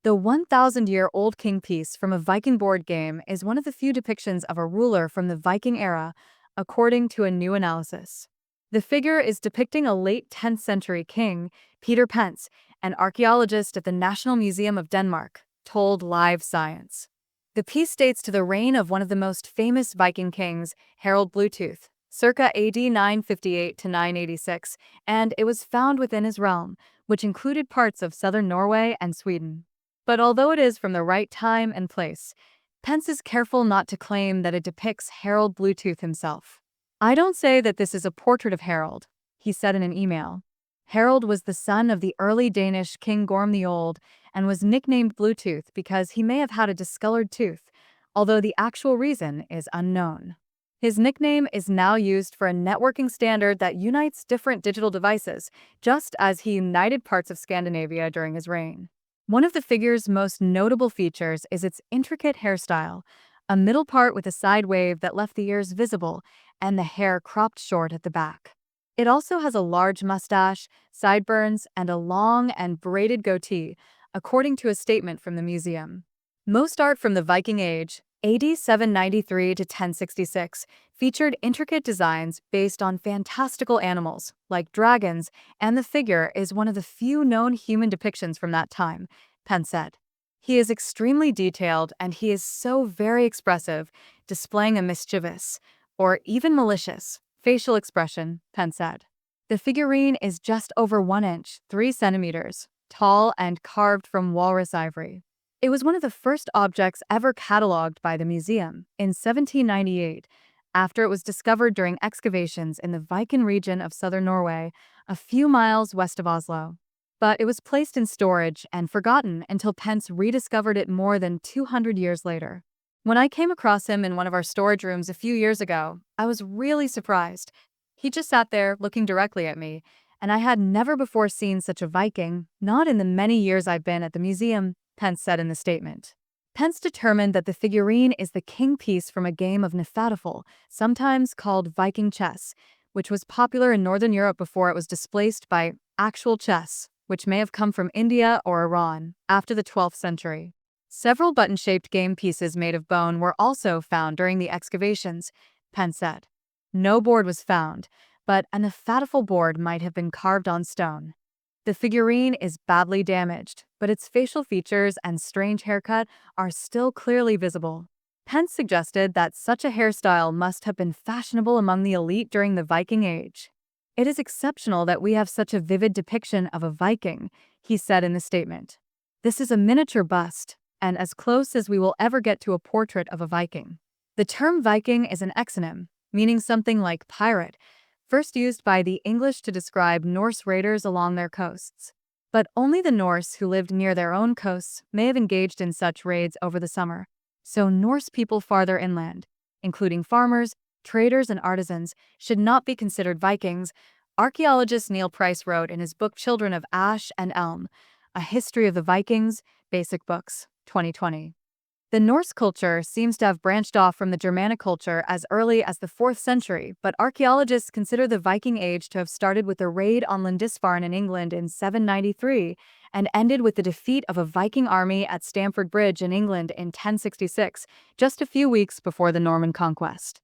The 1,000-year-old king piece from a Viking board game is one of the few depictions of a ruler from the Viking era, according to a new analysis. The figure is depicting a late 10th century king, Peter Pence, an archaeologist at the National Museum of Denmark, told Live Science. The piece dates to the reign of one of the most famous Viking kings, Harald Bluetooth, circa AD 958 to 986, and it was found within his realm, which included parts of southern Norway and Sweden. But although it is from the right time and place, Pence is careful not to claim that it depicts Harald Bluetooth himself. "I don't say that this is a portrait of Harald," he said in an email. Harald was the son of the early Danish King Gorm the Old and was nicknamed Bluetooth because he may have had a discolored tooth, although the actual reason is unknown. His nickname is now used for a networking standard that unites different digital devices, just as he united parts of Scandinavia during his reign. One of the figure's most notable features is its intricate hairstyle, a middle part with a side wave that left the ears visible and the hair cropped short at the back. It also has a large mustache, sideburns, and a long and braided goatee, according to a statement from the museum. Most art from the Viking Age, AD 793 to 1066, featured intricate designs based on fantastical animals, like dragons, and the figure is one of the few known human depictions from that time, Pence said. "He is extremely detailed and he is so very expressive, displaying a mischievous, or even malicious, facial expression," Pence said. The figurine is just over 1 inch, 3 centimeters, tall and carved from walrus ivory. It was one of the first objects ever catalogued by the museum in 1798, after it was discovered during excavations in the Viking region of southern Norway, a few miles west of Oslo. But it was placed in storage and forgotten until Pence rediscovered it more than 200 years later. "When I came across him in one of our storage rooms a few years ago, I was really surprised. He just sat there looking directly at me, and I had never before seen such a Viking, not in the many years I've been at the museum," Pence said in the statement. Pence determined that the figurine is the king piece from a game of Nefadafel, sometimes called Viking chess, which was popular in Northern Europe before it was displaced by actual chess, which may have come from India or Iran after the 12th century. Several button-shaped game pieces made of bone were also found during the excavations, Pence said. No board was found, but a Nefadafel board might have been carved on stone. The figurine is badly damaged, but its facial features and strange haircut are still clearly visible. Pence suggested that such a hairstyle must have been fashionable among the elite during the Viking Age. "It is exceptional that we have such a vivid depiction of a Viking," he said in the statement. "This is a miniature bust, and as close as we will ever get to a portrait of a Viking." The term Viking is an exonym, meaning something like pirate, first used by the English to describe Norse raiders along their coasts. But only the Norse who lived near their own coasts may have engaged in such raids over the summer. So Norse people farther inland, including farmers, traders, and artisans, should not be considered Vikings, archaeologist Neil Price wrote in his book Children of Ash and Elm, A History of the Vikings, Basic Books, 2020. The Norse culture seems to have branched off from the Germanic culture as early as the 4th century, but archaeologists consider the Viking Age to have started with a raid on Lindisfarne in England in 793 and ended with the defeat of a Viking army at Stamford Bridge in England in 1066, just a few weeks before the Norman conquest.